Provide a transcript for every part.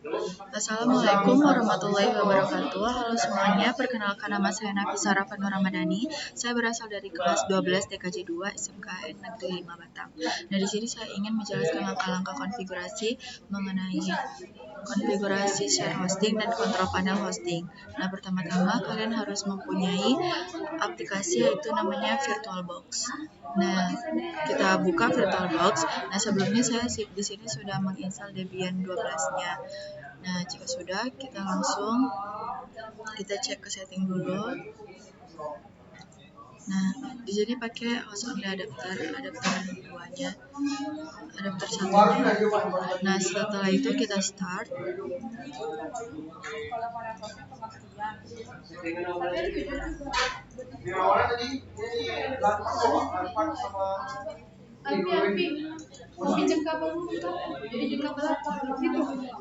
Assalamualaikum warahmatullahi wabarakatuh. Halo semuanya, perkenalkan nama saya Nafisa Rafanur Ramadhani. Saya berasal dari kelas 12 DKJ 2 SMK Negeri 5 Batang. Nah, di sini saya ingin menjelaskan langkah-langkah konfigurasi mengenai konfigurasi share hosting dan control panel hosting. Nah, pertama-tama kalian harus mempunyai aplikasi yaitu namanya VirtualBox. Nah, kita buka VirtualBox. Nah, sebelumnya saya di sini sudah menginstal Debian 12-nya. Nah, jika sudah, kita cek ke setting dulu. Nah, di sini pakai host only adapter 2-nya, adapter 1-nya. Nah, setelah itu kita start.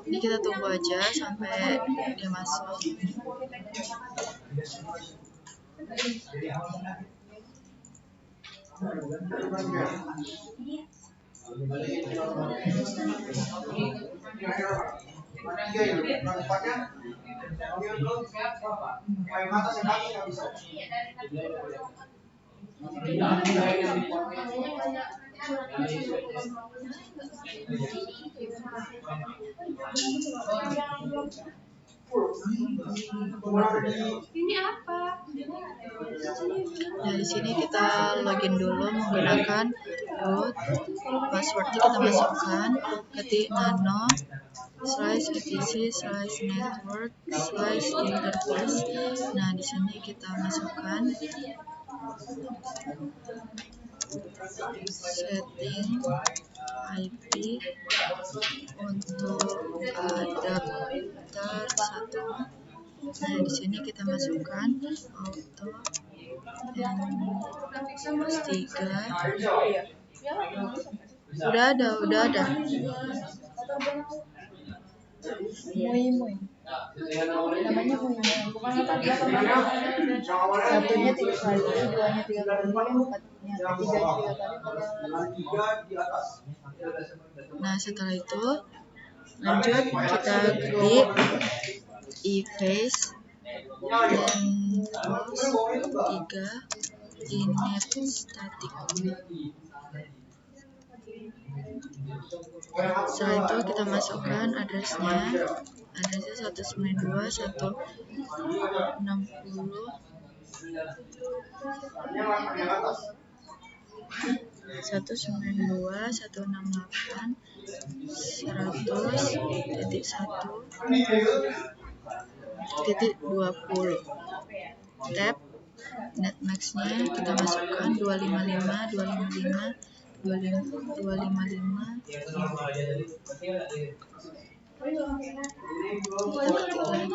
Ini kita tunggu aja sampai dia masuk. Ini apa? Nah, di sini kita login dulu menggunakan root. Passwordnya kita masukkan, ketik nano/etc/network/interface. Nah, di sini kita masukkan setting IP untuk adapter 1. Nah, di sini kita masukkan auto N3. Udah ada. Mui. Namanya Mui. Bukan apa satunya 3 kali, duanya 3 kali, empatnya 3-nya 3 kali. Nah, setelah itu lanjut kita klik e-face dan close 3 init static. Setelah itu kita masukkan addressnya 192.168.100.100.20. Tab netmax-nya kita masukkan 255. Kita ketik lagi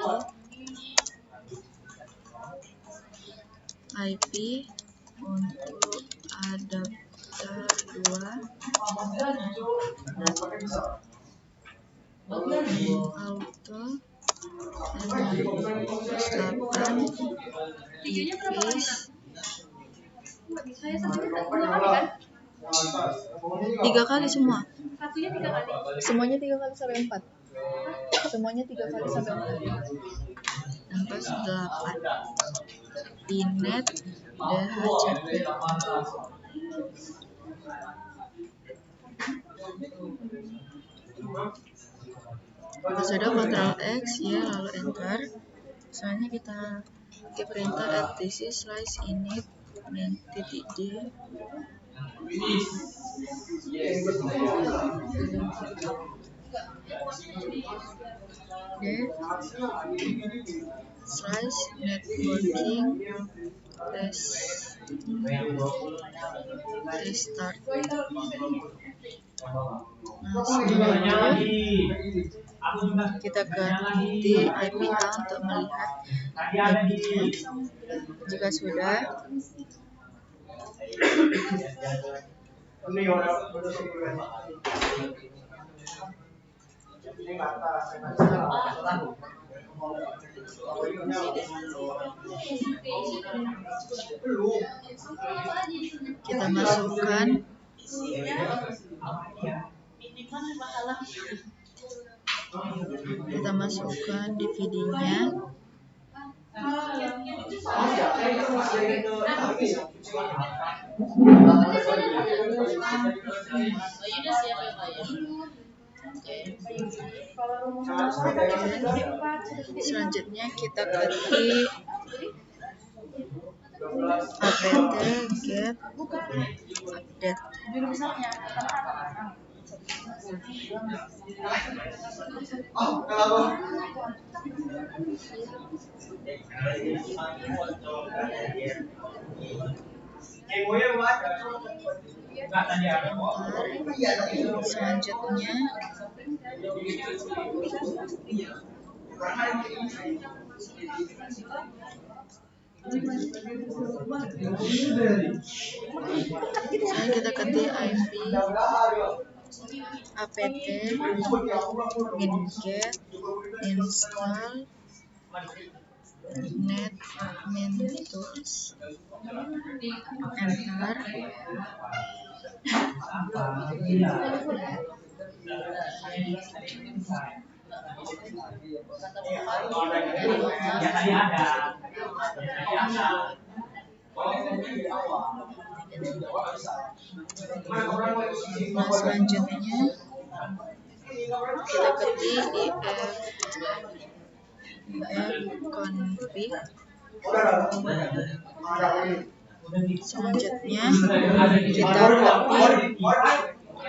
IP untuk adapter 2 auto N8 e-face 3 kali semua. Satunya 3 kali. Semuanya 3 kali sampai 4. Semuanya 3 kali sampai 4. Terus 8 inet dhcp. Kalau sudah Ctrl X ya, lalu enter. Soalnya kita perintah etc/init main.d. /networking restart. Nah, setelah itu kita ganti IP-nya untuk melihat IP-nya. Jika sudah, kita masukkan Kita masukkan DVD-nya. Selanjutnya kita ketik apt get update. Selanjutnya kita ketik ip apt get install netmintools, enter. Nah, selanjutnya kita ketik ifconfig. Selanjutnya kita ketik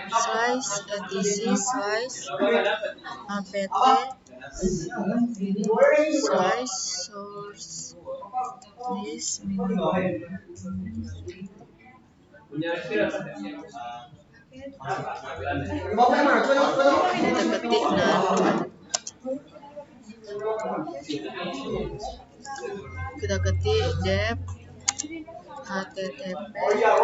slice etc slice apt slice source list menu. Kita ketik nano. Kita ketik dep http debian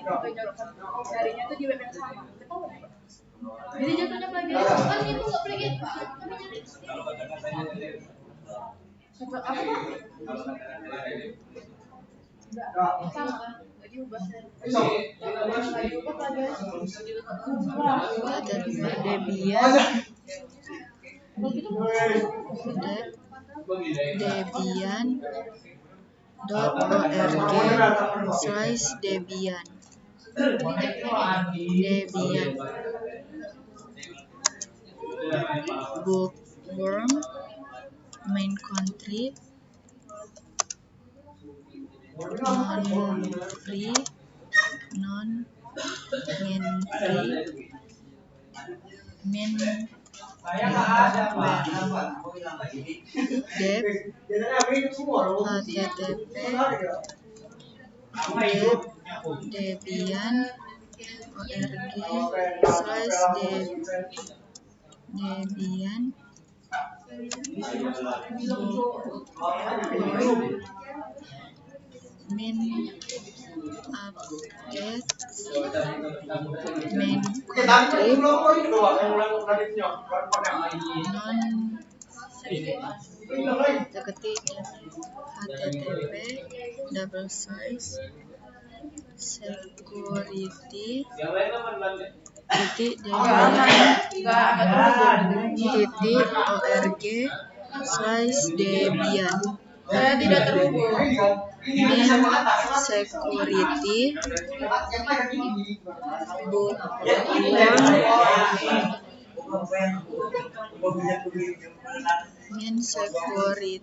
dot Jadi jatuhnya plagiarisme kan itu nggak plagiarisme. Apa? Enggak sama kan? Nggak diubah. Nggak diubah plagiarisme. debian debian.org/debian bookworm main contrib non-free min dep http debian.org/debian min update main contrib non kita ketik http double slash security debian.org/debian. Saya tidak terhubung. Min security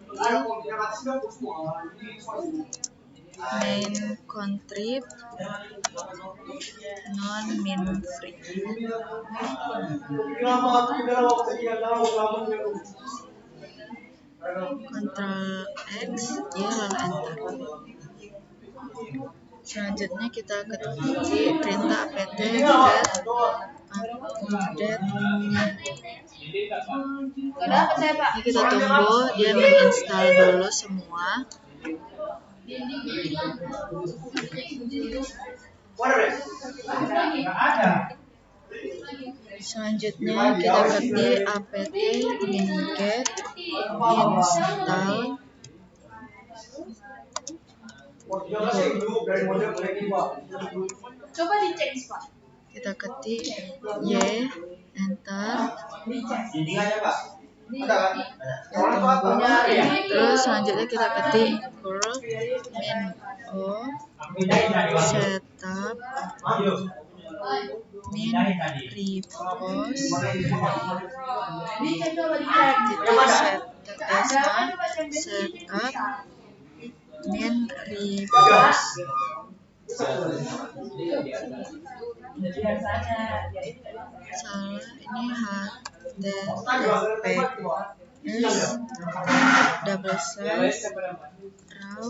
main contrib non min free. Ctrl X ya lalu enter. Selanjutnya kita ketik perintah apt get update. Ini kita tunggu dia menginstal dulu semua. Selanjutnya kita ketik apt get install Coba dicek, Pak. Kita ketik Y, enter. Kita tunggu. Terus selanjutnya kita ketik curl min o setup min repost titik setup min repost. Salah, ini https double slash raw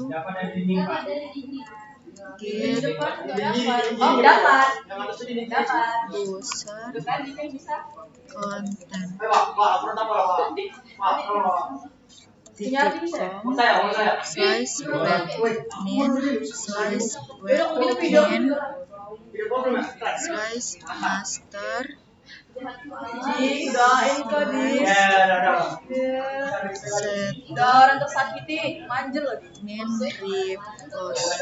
get user content /webmin/webmin/master Udah orang tersakiti, manjel loh. min repost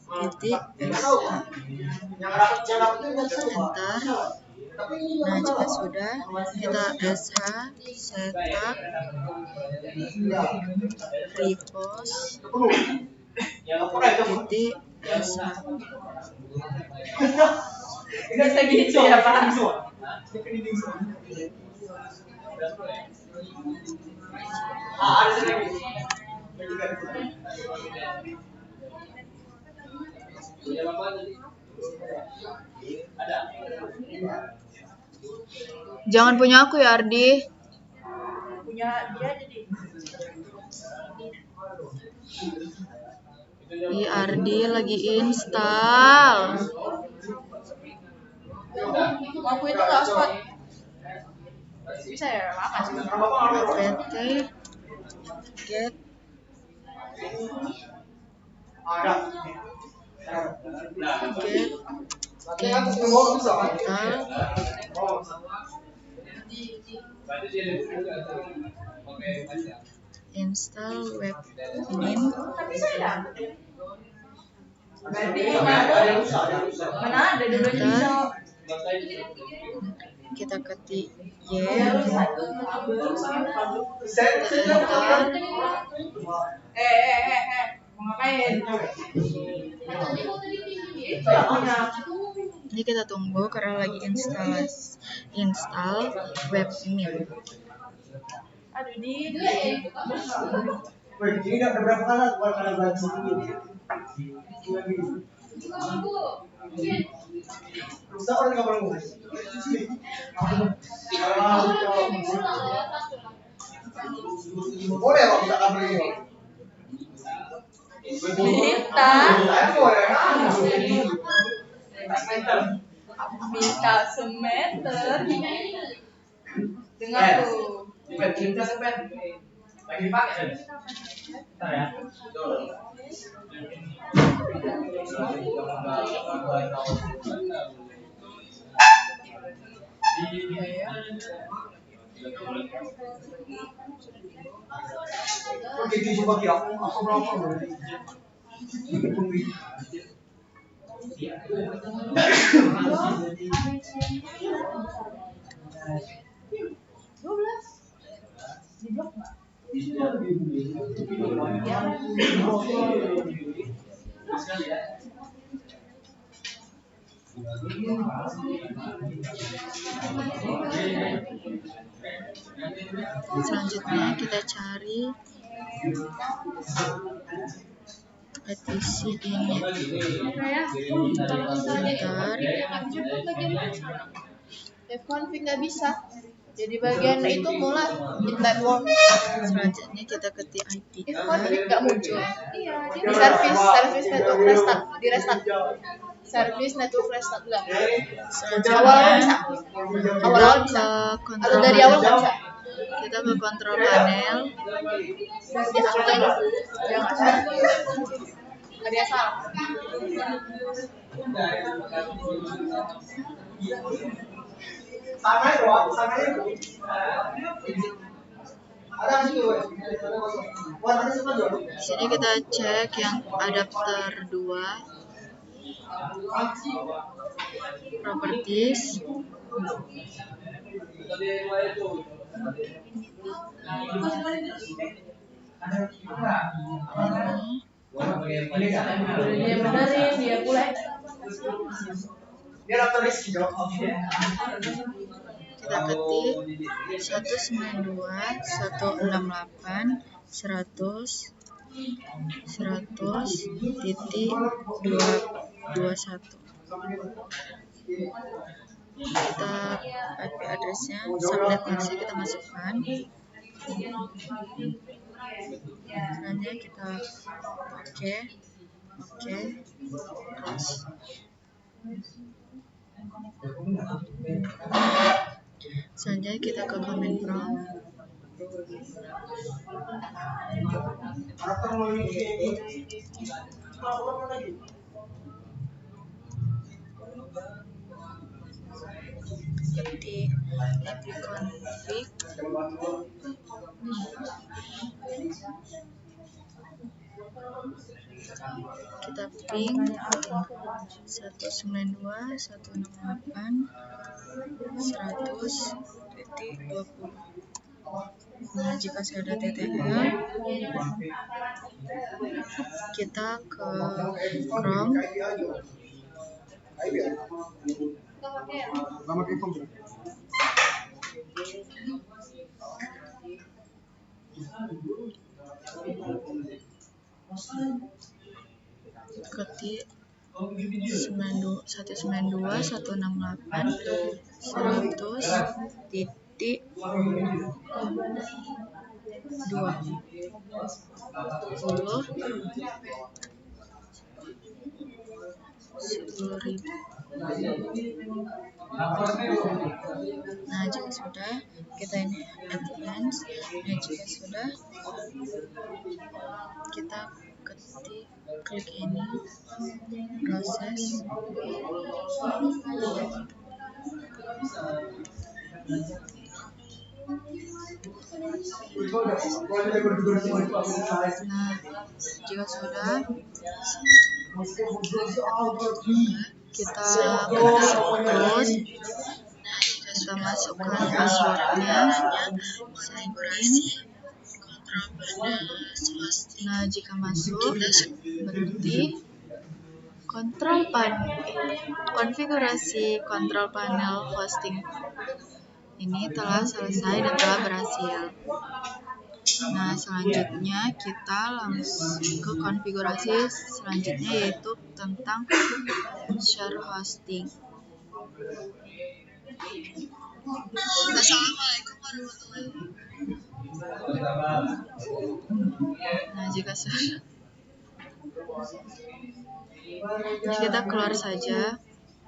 titik enter. Nah, jika sudah, kita sh setup repost titik sh. Bisa gitu ya, Pak. Jangan punya aku ya, Ardi. Punya dia jadi. Ardi lagi install. Aku itu nggak hotspot. Bisa ya, lama sih. apt get install webmin. Mana ada dulu bisa. Kita ketik Y, Mau ngapain? ini kita tunggu karena lagi install webmin. Aduh, di. Ini udah berapa kali buat kalian bantu ini? Rusak orang nggak pernah ngurus. Boleh kalau kita kabel ini. Minta semeter. Dengar tuh. Kita sepet. Lagi dipakai. Bentar ya. Oke, coba ya. Aku berapa berarti? Di blok nggak? Selanjutnya kita cari petisi ini. Bentar. Fconfig nggak bisa. Jadi bagian itu mulai network. Selanjutnya kita ketik IP. Fconfig nggak muncul. Di service network restart, di restart. Service network restart enggak. Selanjutnya Awal bisa. Atau dari awal nggak bisa. Kita ke kontrol panel. Dan di aktif. Yang ada yang salah. Sana itu. Di sini kita cek yang adapter 2, properties. Dia benerin, dia pula. Kita ketik 192, 168, 100, 100.221. Kita IP addressnya, subnetnya kita masukkan. Selanjutnya kita oke, terus selanjutnya kita ke command prompt. Ketik ipconfig, kita ping 192, 168, 100.20. Nah, jika sudah TTL, kita ke Chrome. Ketik 192, 168, 100.20. 10.000. Nah, jika sudah, kita ini advance. Nah, jika sudah, kita klik ini, proses. Nah, jika sudah, kita close, kita masukkan passwordnya, sign in. Nah, jika masuk, berarti konfigurasi control panel hosting ini telah selesai dan telah berhasil. Nah, selanjutnya kita langsung ke konfigurasi selanjutnya, yaitu tentang share hosting. Assalamualaikum warahmatullahi wabarakatuh. Nah, jika sudah, kita keluar saja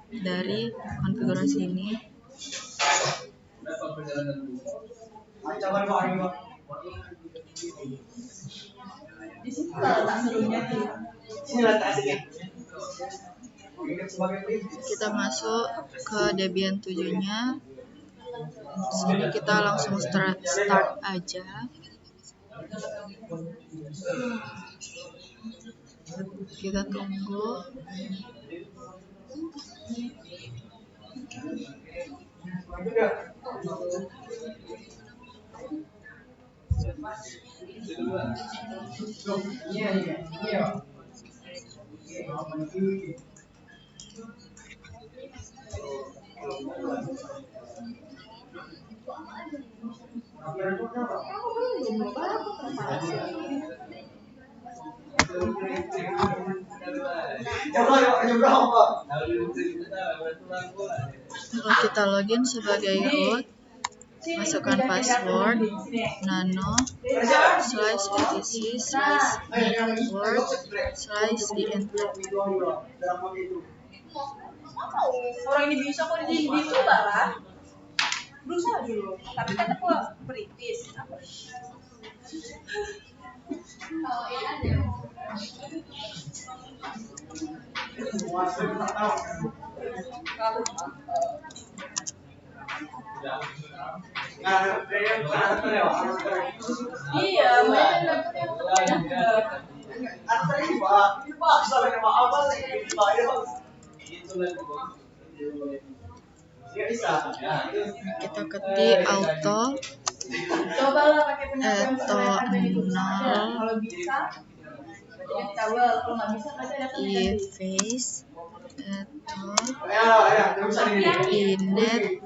dari konfigurasi ini. Kita masuk ke Debian 7-nya. Sini kita langsung start aja. Kita tunggu. Kalau kita login sebagai root, masukkan password nano/etc/network/enter. Orang ini bisa kok dicoba lah. Berusaha dulu. Tapi kata gua British. Iya, banyak dapet yang Kita ketik auto coba lah pakai penyampaian atau itu. 0 Kalau bisa, coba kalau nggak bisa berarti ada e-face atau inet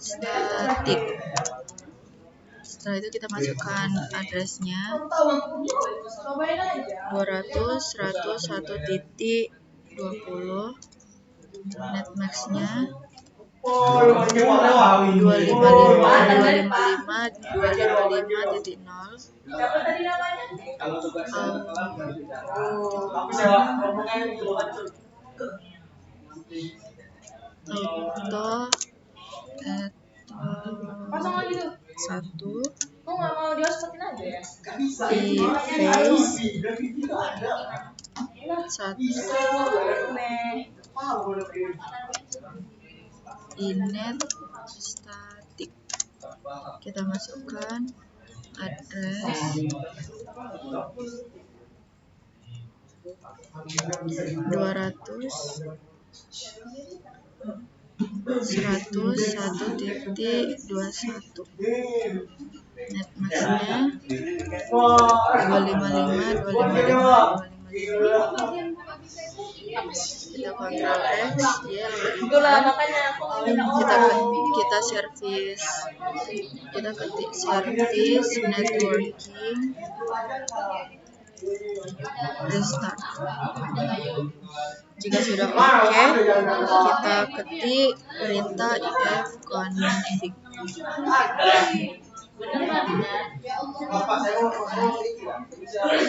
static. Setelah itu kita masukkan addressnya 200 101 titik 20, netmaxnya 255.255.0, siapa tadi namanya? auto Pasang lagi tuh. 1 Kok nggak mau dihotpotin aja ya? e-face 1 inet static. Kita masukkan address 200.101.21, netmaxnya 255.255.255. Kita Ctrl X, Itulah makanya aku kita service, kita ketik service networking restart. Jika sudah oke, kita ketik perintah if config.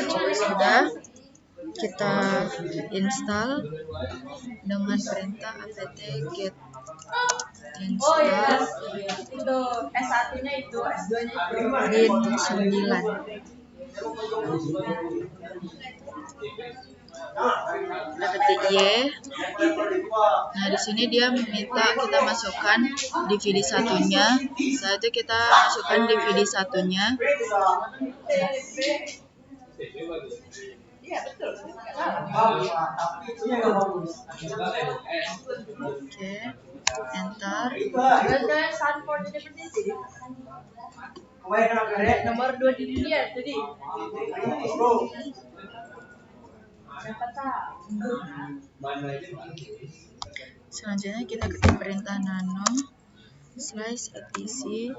Jika sudah, kita install dengan perintah apt get install itu S1-nya itu, S2-nya itu. bin 9. Kita ketik Y. Nah, di sini dia minta kita masukkan DVD satunya. Setelah itu kita masukkan DVD satunya. Iya betul. Oke, enter. Kayak Sanford University. Nomor 2 di dunia jadi. Siapa tahu? Selanjutnya kita ketik perintah nano slice etc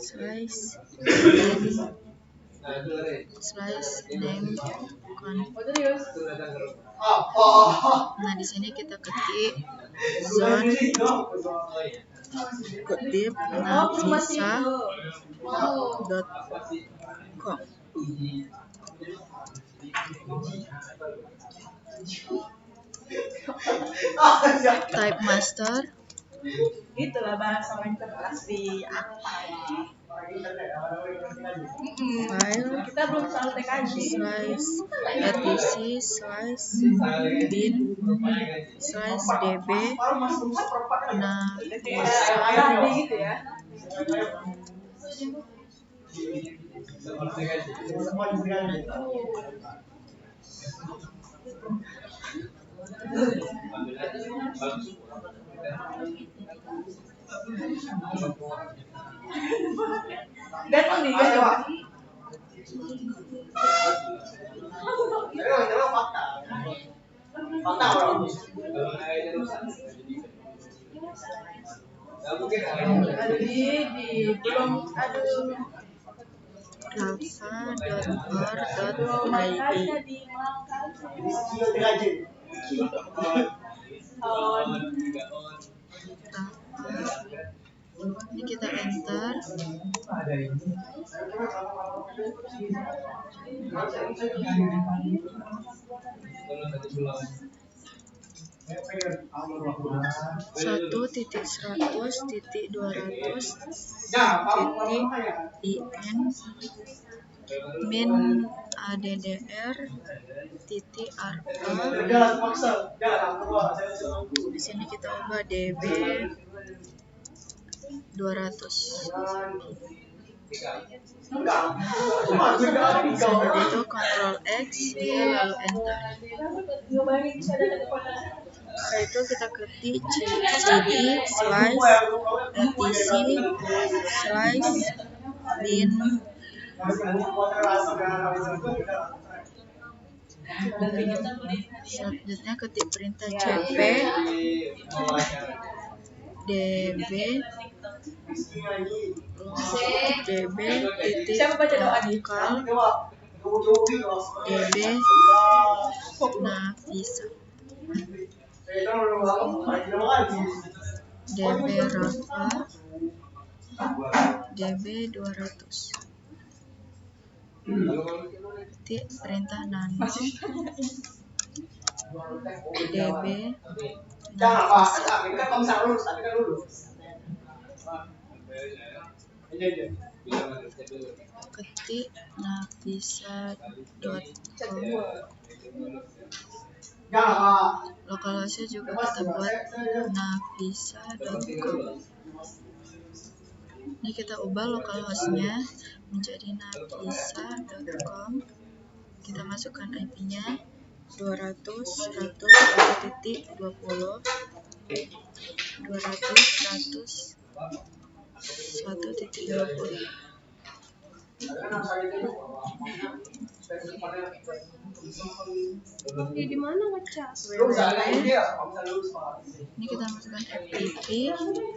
slice in slice name config. Nah, di sini kita ketik zone kutip navisa.com. Type master. Itulah bahasa main cerdas di apa? File Kita belum soal TKJ. slice etc slice bin slice db navisa. Gitu ya. Gantung nih, gantung. Belum aduh. Ini kita enter. Satu titik 100 titik 200 titik in min addr titik ra. Di sini kita ubah db 200. Setelah itu Ctrl X, Y, lalu enter. Setelah itu kita ketik cd slice etc slice bin. Selanjutnya ketik perintah cp db db titik lokal db Nafisa db Rafa db 200. Ketik perintah nano db Nafisa ketik nafisa.com. Lokalisasi juga kita buat nafisa.com. Ini kita ubah local hostnya menjadi nafisa.com. Kita masukkan IP-nya 200.100.20 200.100.1.20. Di mana ngecas? Ini kita masukkan FTP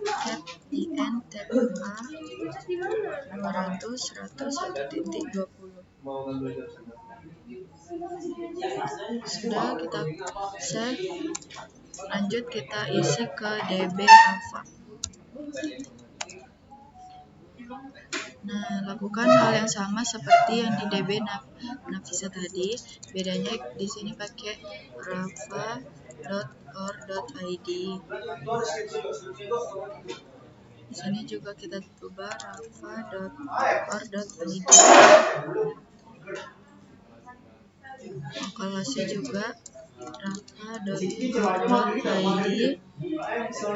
tab IN tab A 200.100.1.20. Sudah, kita save. Lanjut kita isi ke DB Rafa. Nah, lakukan hal yang sama seperti yang di DB Nafisa tadi. Bedanya di sini pakai rafa.or.id. Di sini juga kita ubah rafa.or.id. Lokalisasi juga rafa.or.id.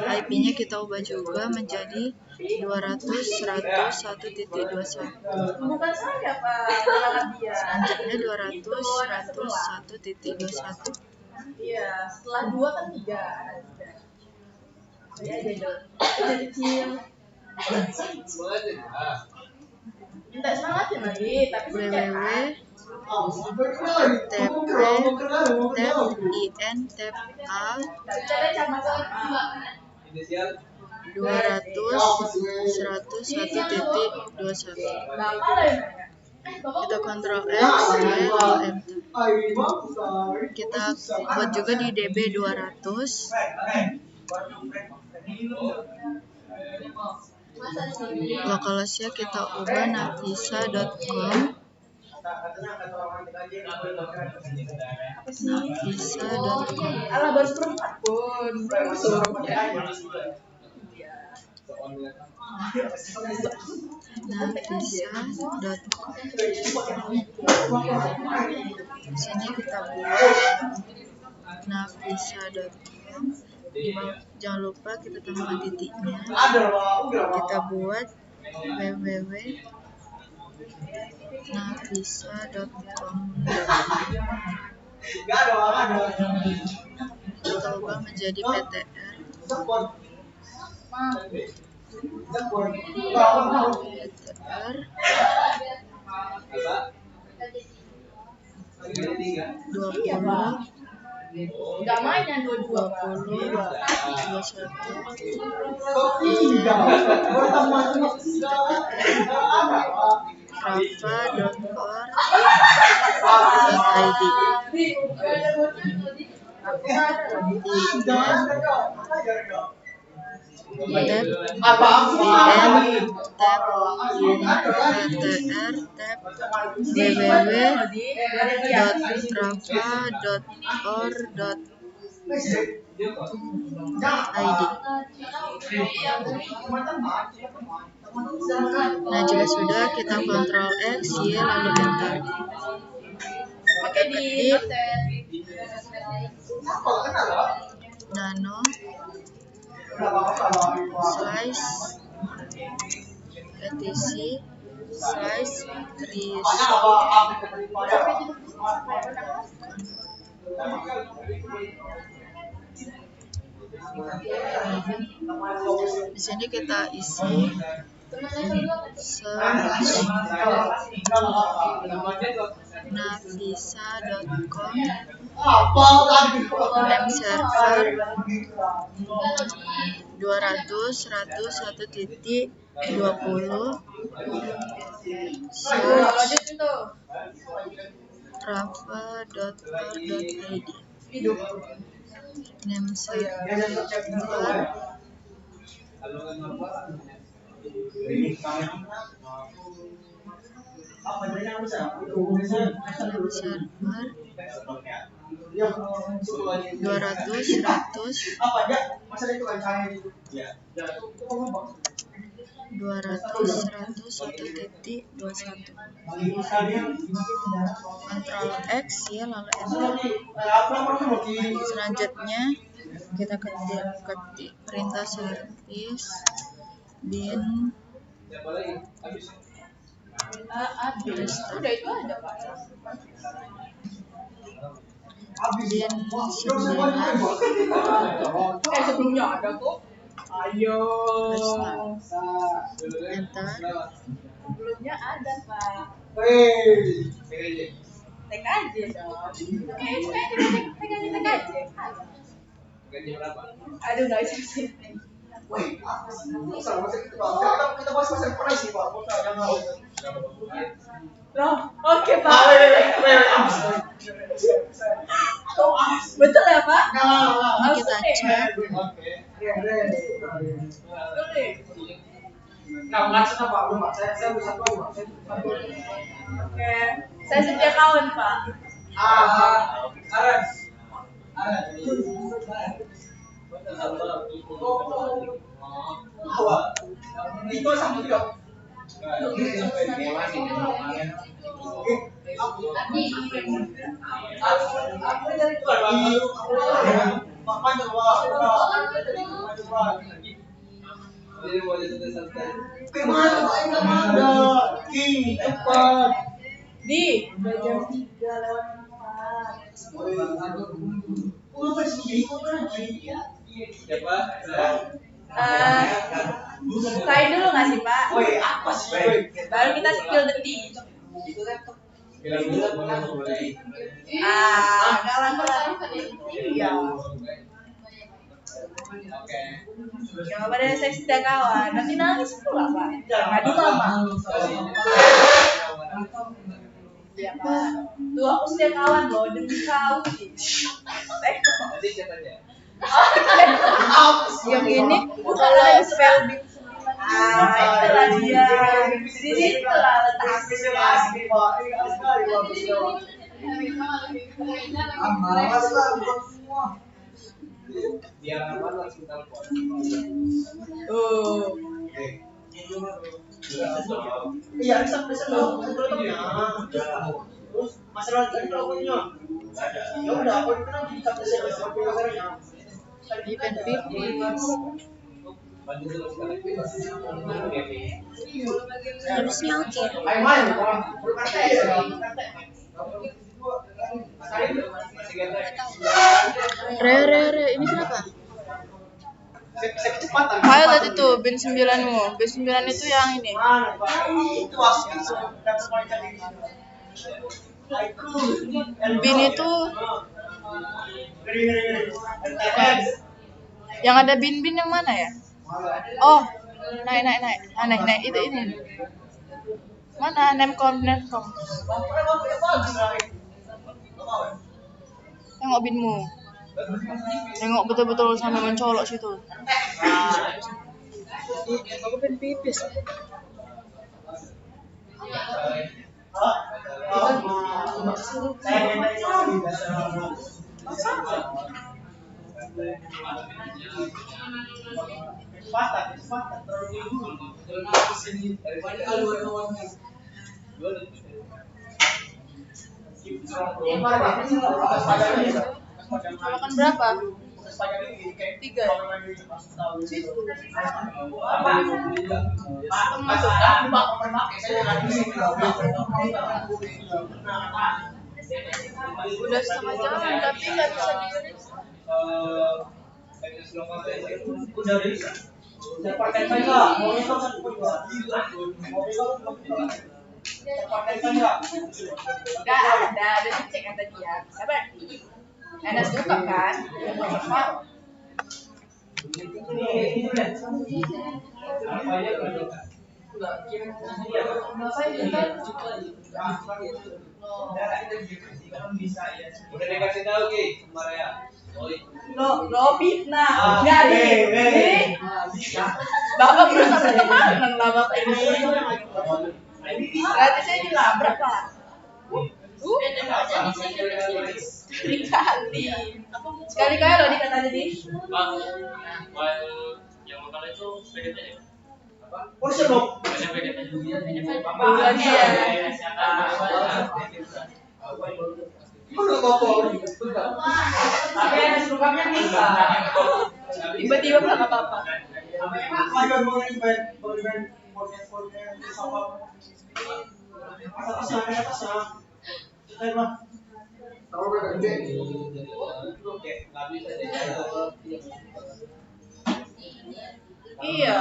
IP-nya kita ubah juga menjadi 200.100.1.21. Selanjutnya 200.100.1.21. Iya, setelah 2 kan 3. Ada kecil. Minta semangatin lagi, tapi www tp tab in tab a 200.100.1.21. Kita Ctrl X, Y, lalu enter. Kita buat juga di DB 200. Lokalisasinya kita ubah nafisa.com. Nafisa.com. Ala baru seperempat pun. Nafisa.com. Di sini kita buat nafisa.com. Jangan lupa kita tambahkan titiknya. Kita buat www.nafisa.com. Kita ubah menjadi PTR. PTR 20 Enggak main yang 22. rafa.or.id. Tab www.rafa.or.id. Nah, jika sudah, kita Ctrl X, Y, lalu enter. Kita ketik nano slice etc size resource. Di sini kita isi search navisa.com, name server 200.100.1.20, search travel.co.id, name server 200.100.1.21. Ctrl X ya, lalu enter. Selanjutnya kita ketik perintah service bin restart Udah itu ada Pak. bin 9 Sebelumnya ada kok. Ayo. enter. Sebelumnya ada Pak. Tek aja dong. Tek aja. Aduh nggak bisa sih. Kita bahas masa depan sih, Pak. Loh, oke Pak. Betul ya Pak? Ini kita cek. Nah, maksudnya Pak, belum Pak. Saya bisa tahu, Pak. Oke, saya setia kawan Pak. Aras. Itu sama juga. Di jam 3:04. Bukain dulu nggak sih Pak? Apa sih? Baru kita spill detik. Iya. Coba dari saya setia kawan. Nanti nangis pula Pak. Ngadu lama. Iya Pak. Tuh aku setia kawan loh demi kau. Yang ini bukan ada spell bin 9. Itulah dia. Di situ lah letak Biar aman langsung telepon. Iya, bisa dong. Terus masalah tadi logonya. Ya udah, aku kenal di kantor saya. Di pen pipis harusnya oke. Re, ini kenapa? Kecepatan. Ayo tadi tuh bin 9-mu. Bin 9 itu yang ini. Itu asli Bin itu yang ada bin-bin yang mana ya? Oh, naik itu ini. Mana Nemcom? Tengok binmu. Tengok betul-betul sampai mencolok situ. Aku pen pipis. Makan berapa? 3 udah setengah jam tapi nggak bisa diiris. Nggak ada dicek kata dia. Apa? Enak suka kan? Udah dikasih tahu Ki, kemarin ya. Lo fitnah. Jadi Bapak berusaha berteman lah Bapak ini. Berarti saya dilabrak Pak. Sekali-kali loh dikata jadi. Pak, yang lokal itu PDT ya? Porsi dong. Banyak PDT. Lagi ya. Tapi ada suluknya bisa. Tiba-tiba nggak apa-apa. Iya.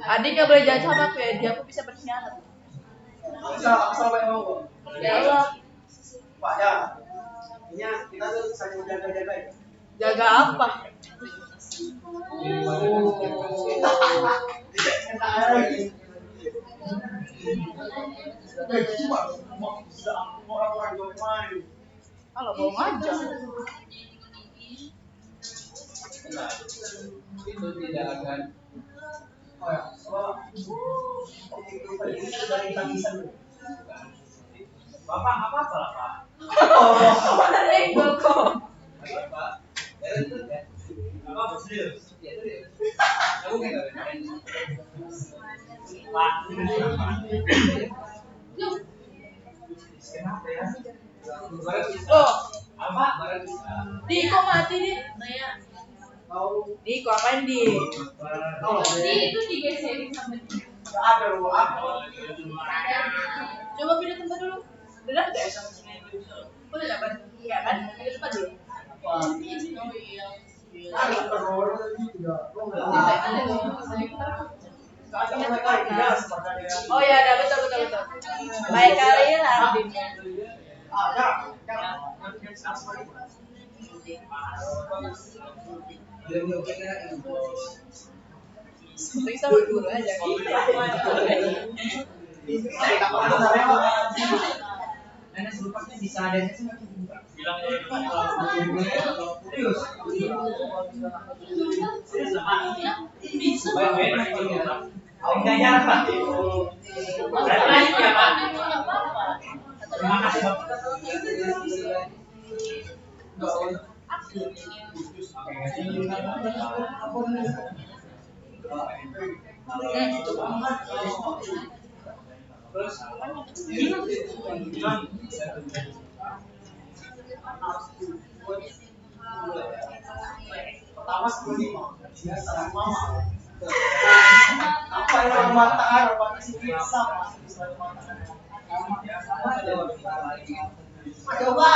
Adik nggak boleh jahat sama aku ya, dia aku bisa berkhianat. Jawab. Pak ya, ini kita tuh saling jaga-jaga ya. Jaga apa? Kalau mau ngajak. Itu tidak akan. Oh ya, Bapak apa salah Pak? Ego kok. Pak, apa serius? Kamu nggak Pak. Oh, Apa? Di kok mati di? Di kok apain di? Itu digeserin sama dia. Ada loh, apa? Coba pindah tempat dulu. Udah nggak? Udah dapat? Iya kan? Pindah tempat dulu. Oh iya. Ada teror juga. Oh ya, ada betul. Baik kali Ardin. Bisa berdua aja. Bisa ada Bilang Terima kasih pertama sekali biasa mama apa yang mata sama coba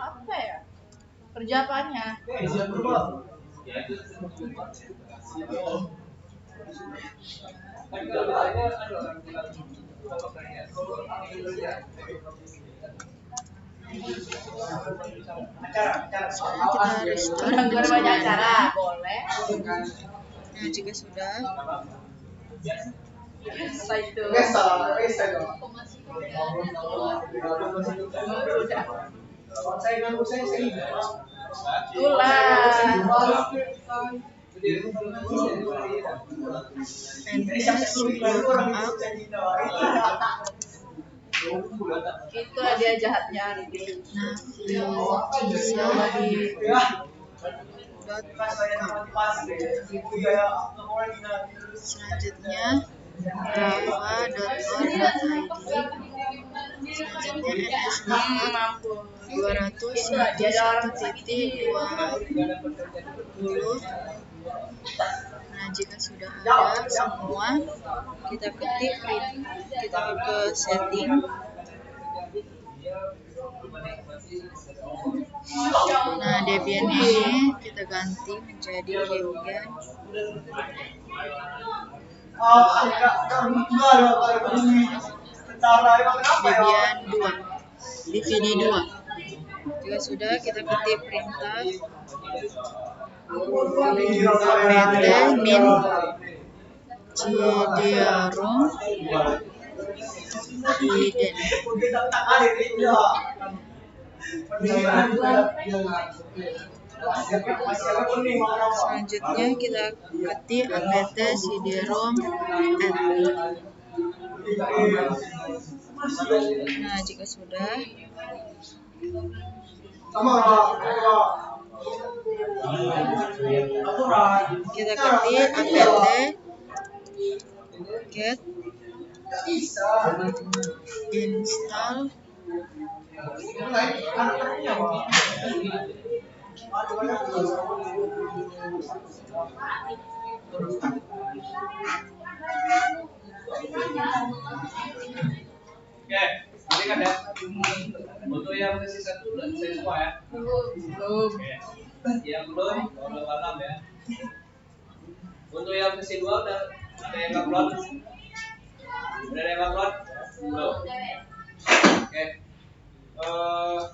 Apa ya? Kerja apanya? Bisa berubah. Kita restore dan Banyak sudah. acara, boleh. Nah, jika sudah, Apa itu? Itulah. Itulah dia jahatnya Arifin. nah, bisa di selanjutnya java.org.id, selanjutnya nsd 291.1.20. Nah, jika sudah ada semua, kita ketik, kita ke setting. Nah, Debian-nya ini kita ganti menjadi Debian Debian 2, DVD 2. Jika sudah, kita ketik perintah apt min cd-rom hidden. Selanjutnya kita ketik apt cd-rom add. Nah, jika sudah, kita ketik apt get install Oke, ini kan ya. Untuk yang sesi 1 udah selesai semua ya? Belum. Oke. Yang belum, kalau malam ya. Untuk yang sesi 2 udah ada yang upload? Udah ada yang upload? Belum. Oke.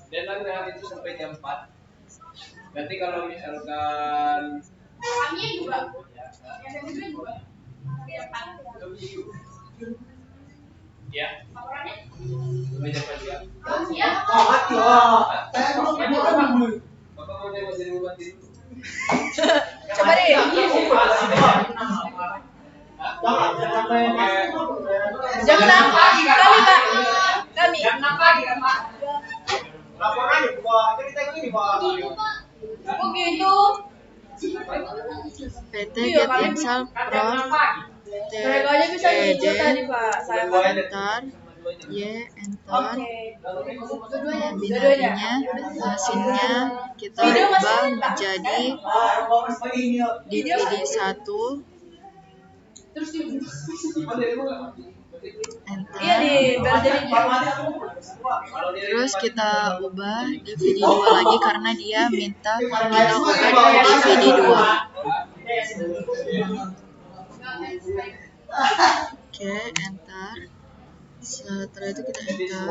Deadline itu sampai jam 4. Nanti kalau misalkan ya. Sampai jam 4 ya. Bapak mau jadi bupati dulu. Coba deh. Jangan apa kami Pak. Kami. Laporannya buat cerita ini Pak. Begitu. pt get install prof Mereka aja bisa hijau tadi Pak. Saya enter enter. Dua-duanya. Binarinya mesinnya kita ubah menjadi DVD 1. Iya Enter. nih, biar jadi Terus kita ubah DVD 2 lagi karena dia minta kita ubah DVD 2. Oke, enter. Setelah itu kita enter.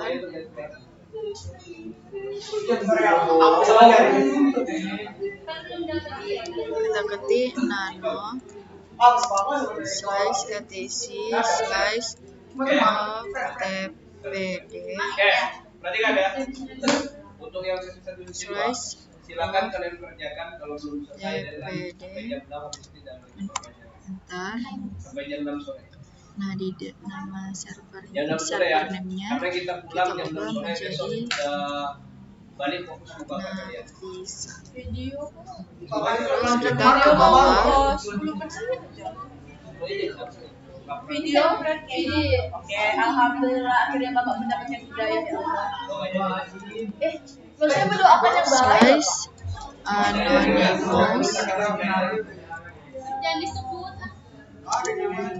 Kita ketik nano slice etc slice of tpd Oke, perhatikan ya. Untuk yang sesi 1 sesi 2, slice silakan kalian kerjakan kalau belum selesai dari sampai jam 6 dan enter. sampai jam 6 sore. Nah, di nama server Jam 6 sore ya. name-nya Karena kita pulang kita jam 6 ubah sore besok menjadi kita balik fokus buka kalian. bisa. video. Terus kita ke bawah. 10 menit aja. Video ini. Oke, alhamdulillah akhirnya Bapak mendapatkan hidayah ya Allah. Saya berdoakan yang baik. Slice anonymous Jangan disebut.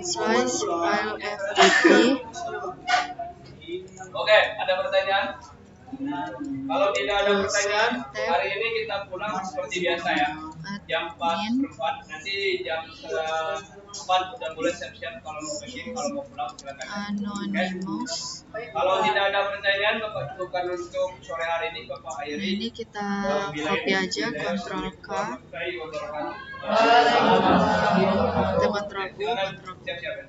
slice file FTP. Oke, ada pertanyaan? Kalau tidak ada pertanyaan, hari ini kita pulang seperti biasa ya. Jam 4:04, nanti jam 4 udah mulai siap-siap kalau mau pergi, kalau mau pulang silakan. Anonymous. Kalau tidak ada pertanyaan, Bapak cukupkan untuk sore hari ini, Bapak Nah, akhiri. ini kita copy aja, Ctrl K, kita Ctrl U, Ctrl V. Siap-siap ya.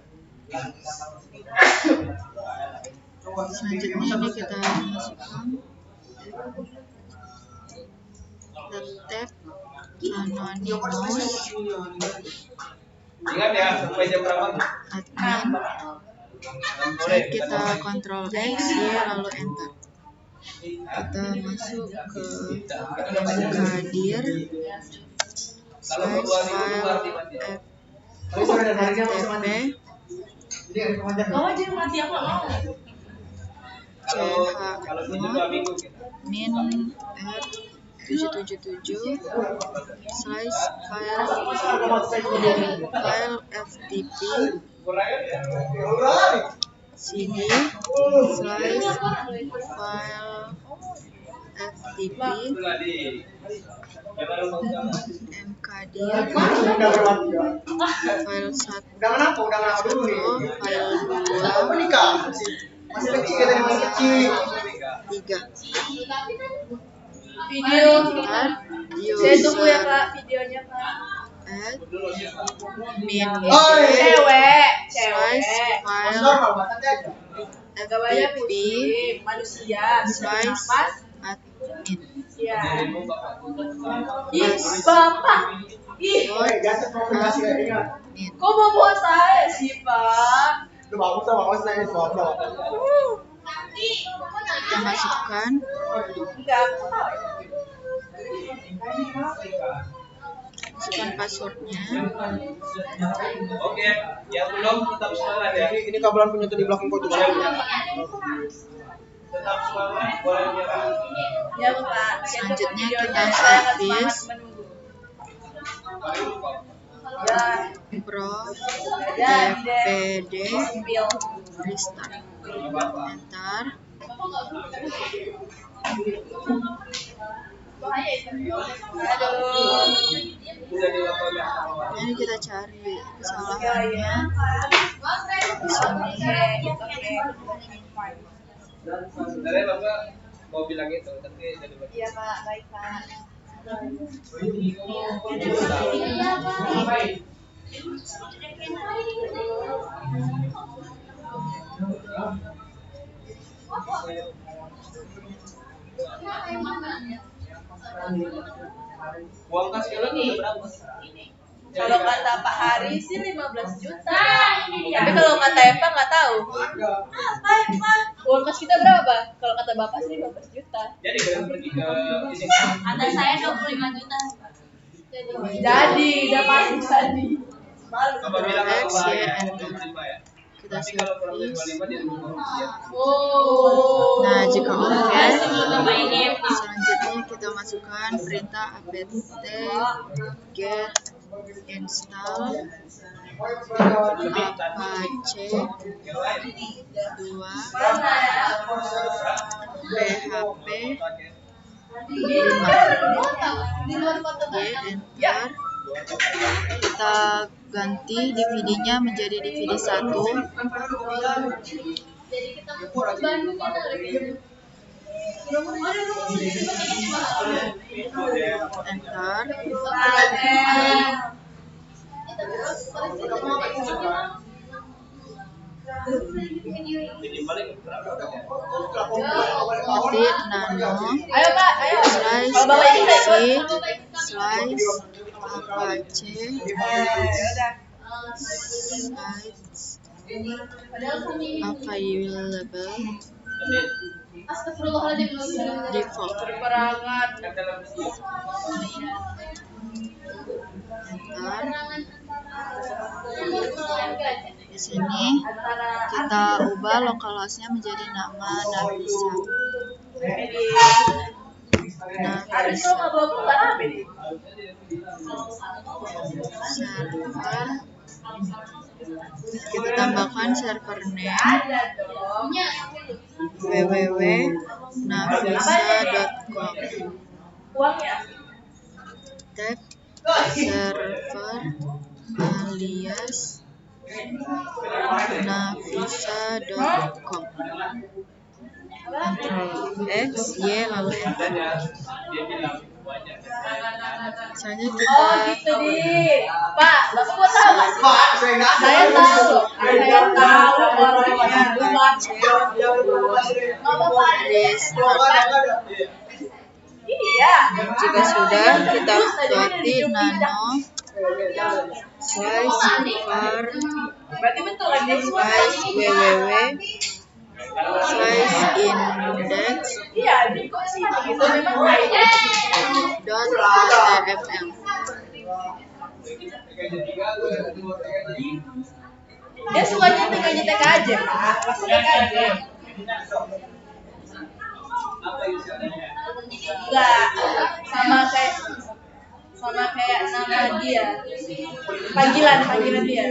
Selanjutnya ini kita masukkan the tab Anonymous Ingat ya, sampai jam berapa? admin. Saat kita Ctrl X, Y, lalu enter. Kita masuk ke Kadir slash file ftp Kalau itu 2 minggu kita. min r777 slash file ftp cd slash file ftp mkdir file 1 file 2 3 Video. Saya tunggu ya user Kak videonya Kak. add min Cewek. slash file Gak banyak ftp manusia. slash Nafas. admin Ya. Ih, Bapak. Ih, admin. kok mau buat saya sih Pak? Kita masukkan Enggak. passwordnya. Oke, yang belum tetap semangat ya. Ini kabelan punya di belakang kau juga. Tetap semangat, boleh menyerah. Ya Pak. Selanjutnya kita Videonya saya akan service. semangat menunggu. Paling lupa. Ya. Prof Ya, dpd Spill. restart Nggak apa-apa. enter. Aduh. Udah dilakukan sama orang. Ini kita cari kesalahannya di sini. Sebenarnya Bapak mau bilang itu, tapi jadi Iya Pak, baik Pak. uang kas kalian udah berapa? Kalau kata Pak Hari sih 15 juta. Tapi kalau kata Eva nggak tahu. Apa Eva? Uang kas kita berapa? Kalau kata Bapak sih 15 juta. Jadi kalian pergi ke ini. Atas saya 25 juta. Jadi, udah pasti jadi. Bapak bilang X, apa Y, ya? enter. 25 ya. Kita Tapi kalau kurang dari service. 25 dia ya. Oh. Nah, jika oke, selanjutnya kita masukkan perintah apt get install apache 2 php 5 enter. Kita ganti DVD-nya menjadi DVD 1. Enter. Minimal berapa? Ketik nano Ayo Pak, ayo. slash Kalau Bapak ini saya ikut. slash apache Udah. sites available default. Perangan. Enter. Di sini kita ubah localhost-nya menjadi nama Nafisa. Aris lo nggak bawa buka apa nih? Server. Kita tambahkan server name. Ada dong. www.navisa.com. Uangnya. Tab server alias navisa.com. Ctrl X, Y, lalu enter. Selanjutnya Oh kita gitu di. Pak, Bapak mau tahu nggak sih? Pak, saya tahu. Saya tahu orangnya. restart. Iya. Jika sudah, kita ganti nano slice var Berarti betul kan dia semua slice www slice index Iya, jadi kok sih gitu memang kayaknya. .html. Dia sukanya nyetek aja, Pak. Pas nyetek aja. Enggak, sama kayak nama dia. Panggilan dia.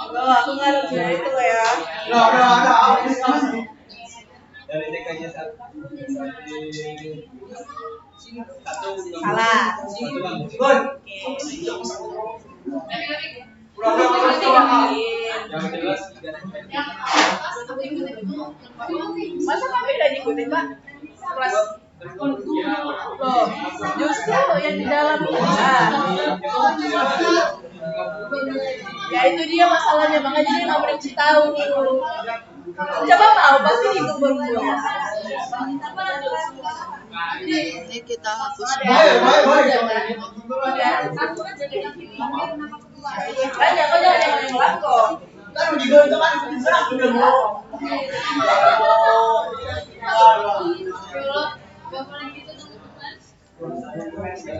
Oh, aku nggak ada itu ya. Dari TK-nya satu. Salah. Yang jelas Masa kami udah ngikutin, Pak? Kelas loh, justru yang di dalam ya itu dia masalahnya, makanya dia nggak boleh kasih tahu. Coba mau pasti ikut berbuat. Ini kita hapus Banyak kok jangan yang ngulang kok.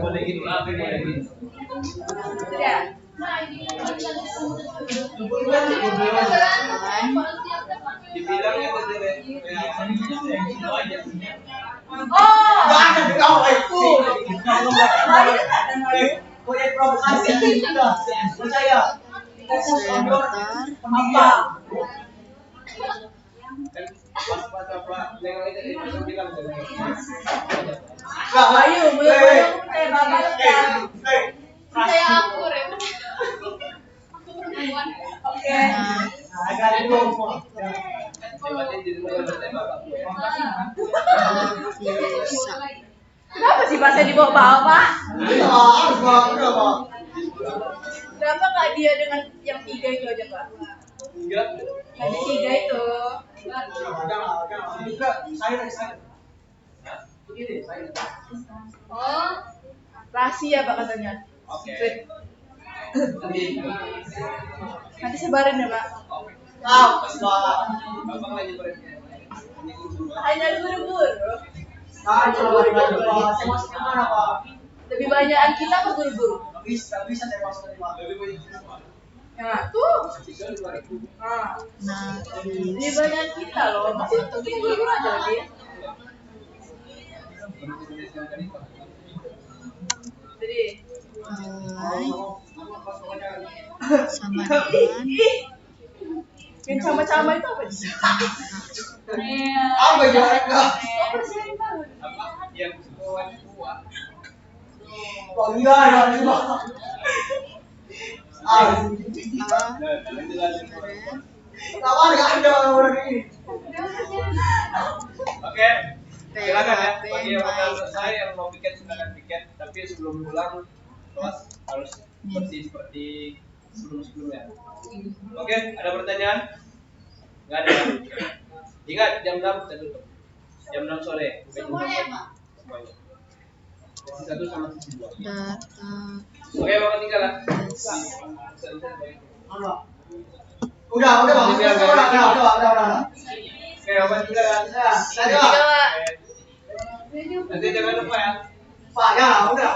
boleh gitu lah, boleh gitu. Ya. Dibilang itu banyak. Kenapa sih Pak saya dibawa-bawa, Pak? Kenapa nggak dia dengan yang 3 itu aja, Pak? Yang 3 itu. Oh, rahasia Pak katanya. Oke. Nanti sebarin ya, Pak. Hanya guru-guru. Lebih banyakan kita apa guru-guru? Nah, tuh. Nah, lebih banyak kita loh. Masih untuk guru aja lebih. Jadi sama dengan yang sama-sama itu apa sih? Apa ya? Yang kuat. Oke, silakan ya. Bagi yang udah selesai yang mau piket silakan piket. Tapi sebelum pulang kelas harus bersih seperti sebelum-sebelumnya. Oke, ada pertanyaan? Nggak ada. Ingat jam 6 kita tutup. Jam 6 sore. Semuanya, Pak. Semuanya. Sesi 1 sama sesi 2. data Oke, Bapak tinggal lah. Udah. Oke, Bapak tinggal lah. Nanti jangan lupa ya. Pak, ya, udah.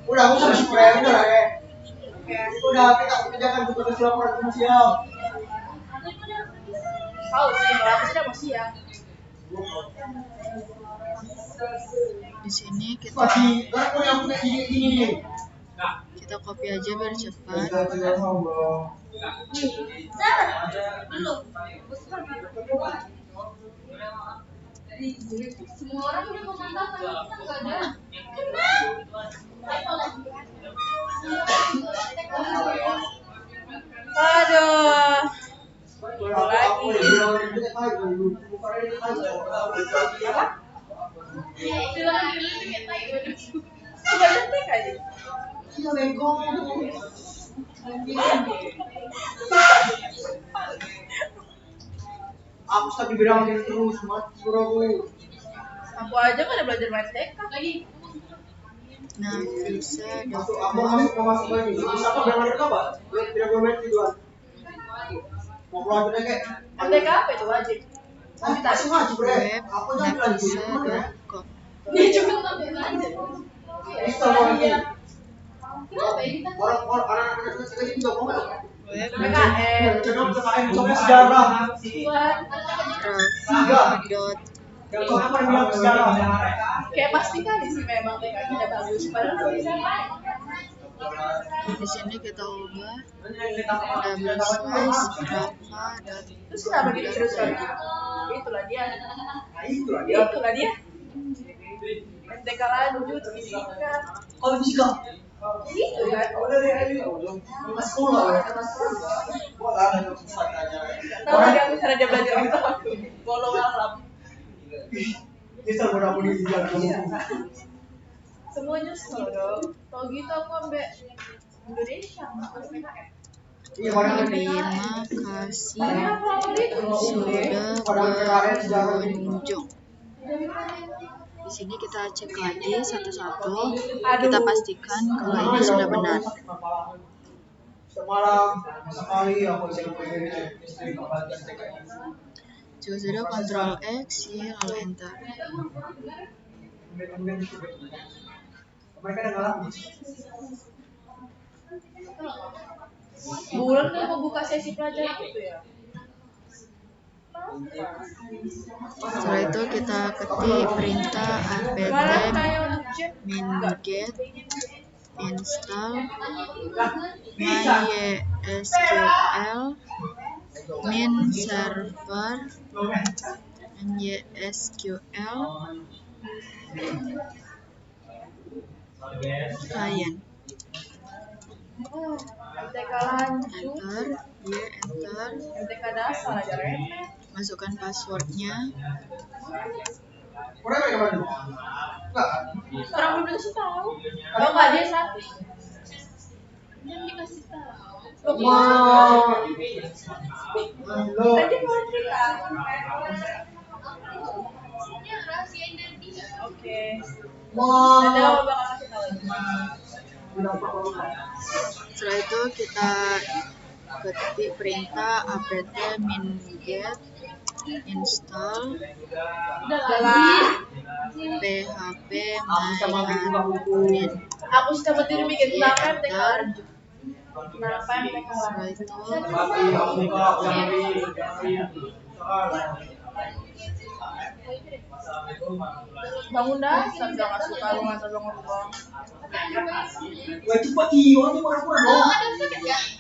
Udah, aku sudah spray, udah ya. Udah, kita kerjakan tugas laporan siang. Tahu sih, kalau aku sudah mau siang. Di sini kita copy aja biar cepat. Semua orang udah memantapkan kita nggak ada. Aduh. Lagi. Aku tadi bilang terus mati bro. Aku aja kan udah belajar main TK lagi. Nah, bisa Masuk lagi. Bisa apa yang ada apa? Tidak boleh main duluan. Mau keluar kayak TK apa itu wajib? masih wajib bre. web Aku jangan lanjut. nafisa.com. Dia cuma ngambil aja. Bisa lagi. Kenapa ini? Orang anak-anak sekali juga mau nggak? Web PKN. Jangan PKN coba sejarah. Buat rafa.com. Yang kau apa bilang sejarah? kayak pasti kali sih memang TK tidak bagus. Padahal nggak bisa main. Di sini kita ubah /rafa.com. Terus kenapa gitu terus kali? Itulah dia. Itulah dia. Itulah dia. TK lanjut fisika. Kalau fisika. Gitu kan? Kau dari ini mas sekolah. Bola yang katanya. Tahu dia cara dia belajar itu aku. Bolong alam. Bisa bodoh di jalan. Semuanya slow dong. Kalau gitu aku ambil Indonesia, ambil PKN. Iya mana Terima kasih Tapi apa itu? sudah berkunjung. Di sini kita cek lagi satu-satu. Kita pastikan kalau ini sudah benar. Semalam sekali aku istri kebagian TKI. Jika sudah, Ctrl X, Y, lalu Enter. Mereka ada ngalamin. Bulan kan mau buka sesi pelajaran itu ya? Setelah itu kita ketik perintah apt minget install mysql min server mysql client. MTK lanjut. Enter, enter. MTK dasar aja remeh. Masukkan passwordnya. Udah mereka mana? Enggak. Orang belum dikasih tahu. Oh nggak dia satu. Belum dikasih tahu. Wah. Tadi mau cerita. Ini rahasiain dari dia. Oke. Nanti Wah. aku bakal kasih tahu. Setelah itu kita ketik perintah apt minget install php myadmin. Aku suka berdiri bikin kenapa MTK lanjut. Kenapa MTK lanjut? Setelah itu Bangun dah, kita udah nggak suka lu nggak tolong. Wah cepat iyo ini pura-pura dong.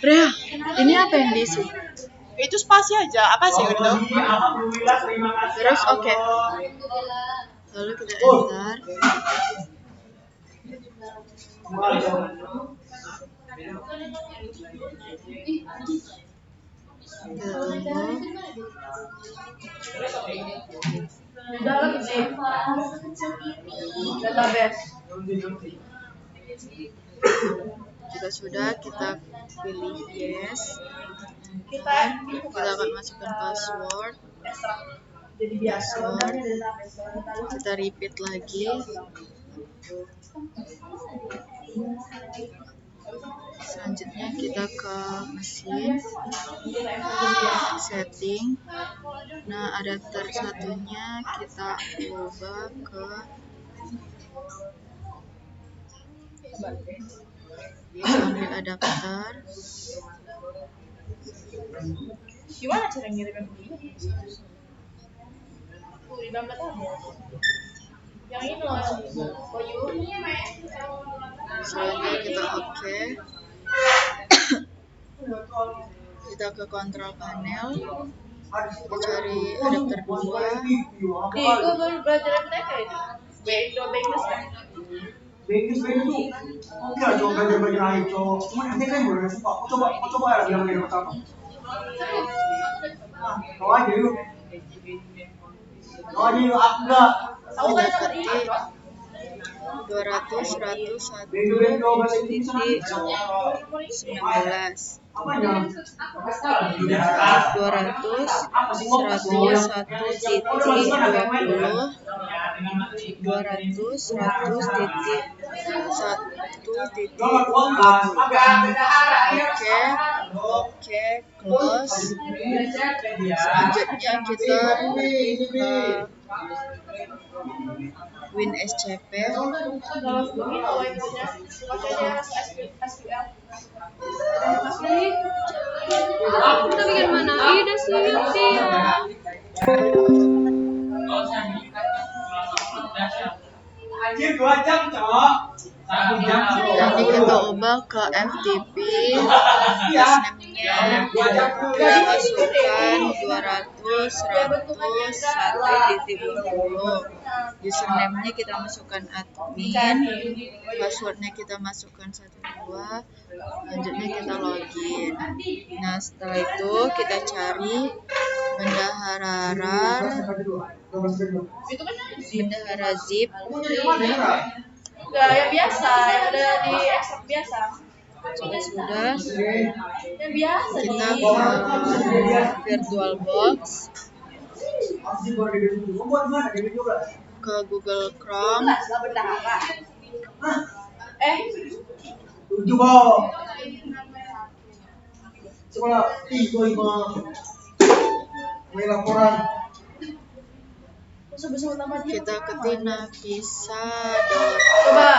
Rea, ini apa yang diisi? Itu spasi aja. Apa sih itu? Alhamdulillah terima kasih. Terus oke. Lalu kita enter. Kita tunggu. Di dalam sih. Database. Jika sudah, kita pilih yes. Kita Kita akan masukkan password. jadi biasa. Kita repeat lagi. Selanjutnya kita ke mesin setting. Nah, adapter satunya kita ubah ke ambil adapter. Gimana cara ngirimin begini? Tuh di dompet ada. Yang ini loh, Bayu. Selanjutnya kita oke. Kita ke kontrol panel. Kita cari adapter 2. Ih, gue baru belajar MTK ini. Indo Bagus kan? Bagus tuh. Oke lah, coba belajar lain, coba. Cuman nanti kan gue suka. Kau coba ya bilang dari pertama. Kau aja yuk. Kau aja yuk, aku enggak. Kita ketik 200, 101, titik 19. Apanya? 200, 101 titik 20, 200, 100 titik 1 titik 20. Oke, close. Selanjutnya kita pergi ke WinSCP. Kalau inputnya, pakainya SQL. Kita bikin mana? Ida sih ya. Anjir 2 jam, Cok. 1 jam. Nanti kita ubah ke FTP. Username-nya kita masukkan 200, 100, 1.20. Username-nya kita masukkan admin. Password-nya kita masukkan 12. Selanjutnya kita login. Nah, setelah itu kita cari bendahara RAR, bendahara zip. Enggak, yang biasa, yang ada di ekstrak biasa. Sudah. Yang biasa Kita nih. ke VirtualBox, ke Google Chrome. Enggak bendahara. Tujuh bawah. Sekolah lima. Mulai laporan. Kita ketik Nafisa. Coba,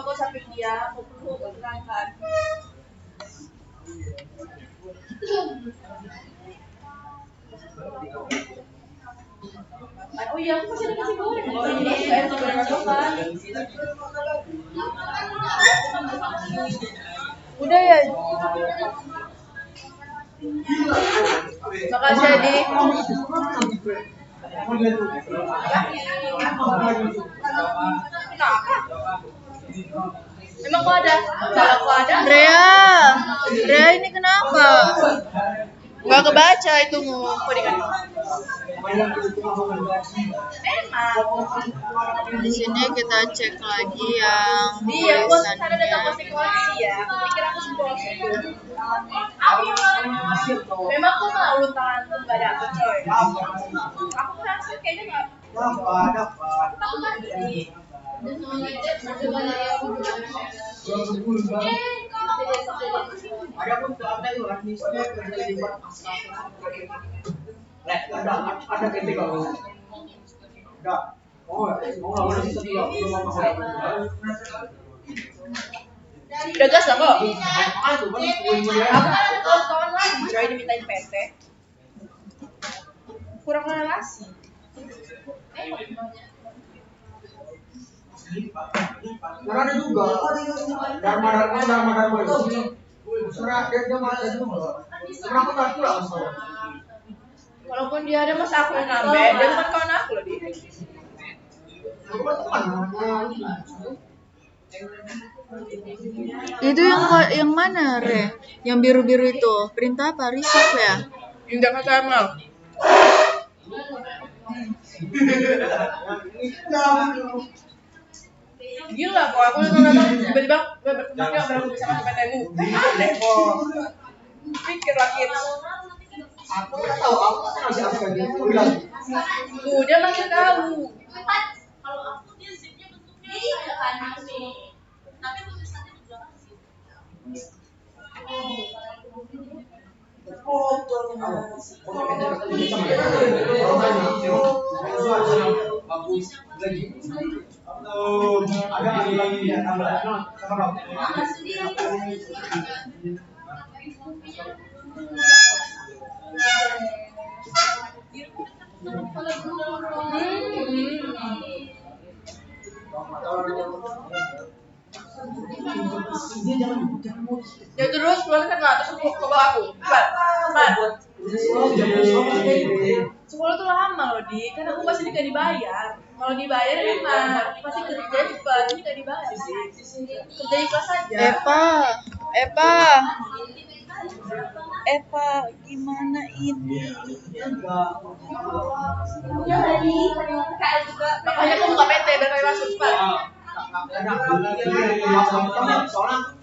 kok sampai dia, kok terangkan. Oh iya, aku masih ada nasi goreng. Oh iya, saya nasi goreng apa? Udah ya. Makasih Adi. Emang kok ada? Kalau kok ada? Rea ini kenapa? Gak kebaca itu codingan. Di sini kita cek lagi yang Iya, aku sana ada tulisannya. konsekuensi ya. Aku pikir aku sekolah itu. Memang aku mau tangan tuh nggak dapet coy. Aku merasa kayaknya nggak. Dapat. Aku mati. Ada pun ada itu administrasi kerja di luar. Ada ketik kalau. Enggak. Oh, boleh satu ya. Udah gas lah kok. Aku kan Aku kan ada kawan-kawan lagi coy dimintain PT. Kurang relasi. Karena ada juga Dharma itu serah dia malah juga. Karena aku tak pulang soalnya. Walaupun dia ada masa aku yang ngambil, dia bukan kawan aku loh dia. Aku kan teman. Itu yang mana, Re? Yang biru-biru itu. Perintah apa? Receive ya? Indah kata Amal. Gila kok aku nonton tiba-tiba berkembangnya baru bisa masuk PTU. Pikir lagi. Aku nggak tahu, aku masih apa lagi. Aku bilang, Tuh dia masih tahu. Kalau aku dia zipnya bentuknya kayak kanan nih, tapi tulisannya di belakang zip. bagus lagi. Ada lagi ya tambah. Ya terus pulang kan lah, terus ke bawah aku. Cepat. Sekolah tuh lama loh, Di. Kan aku pasti nggak dibayar. Kalau dibayar enak, pasti kerja cepat. Ini nggak dibayar sih. Kerja ikhlas aja. Eva, gimana ini? Makanya aku buka PT biar kalian masuk cepat.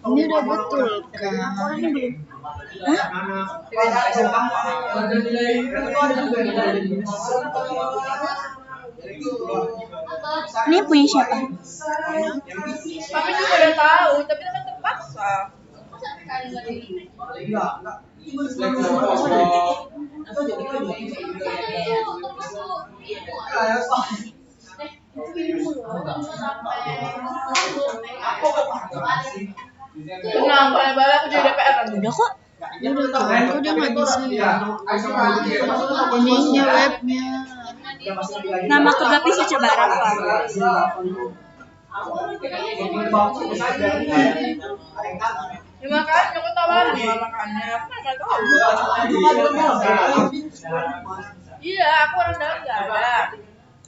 Ini udah betul kan? Ini punya siapa? Tapi juga udah tahu, tapi kan terpaksa. Tenang, balik aku jadi DPR nanti. Udah kok. Udah kan? Kok dia nggak bisa ya? Ininya webnya. Nama kedua bisa coba Rafa. Ya makanya aku tawarin makanya. Aku nggak tahu. Iya, aku orang dalam nggak ada.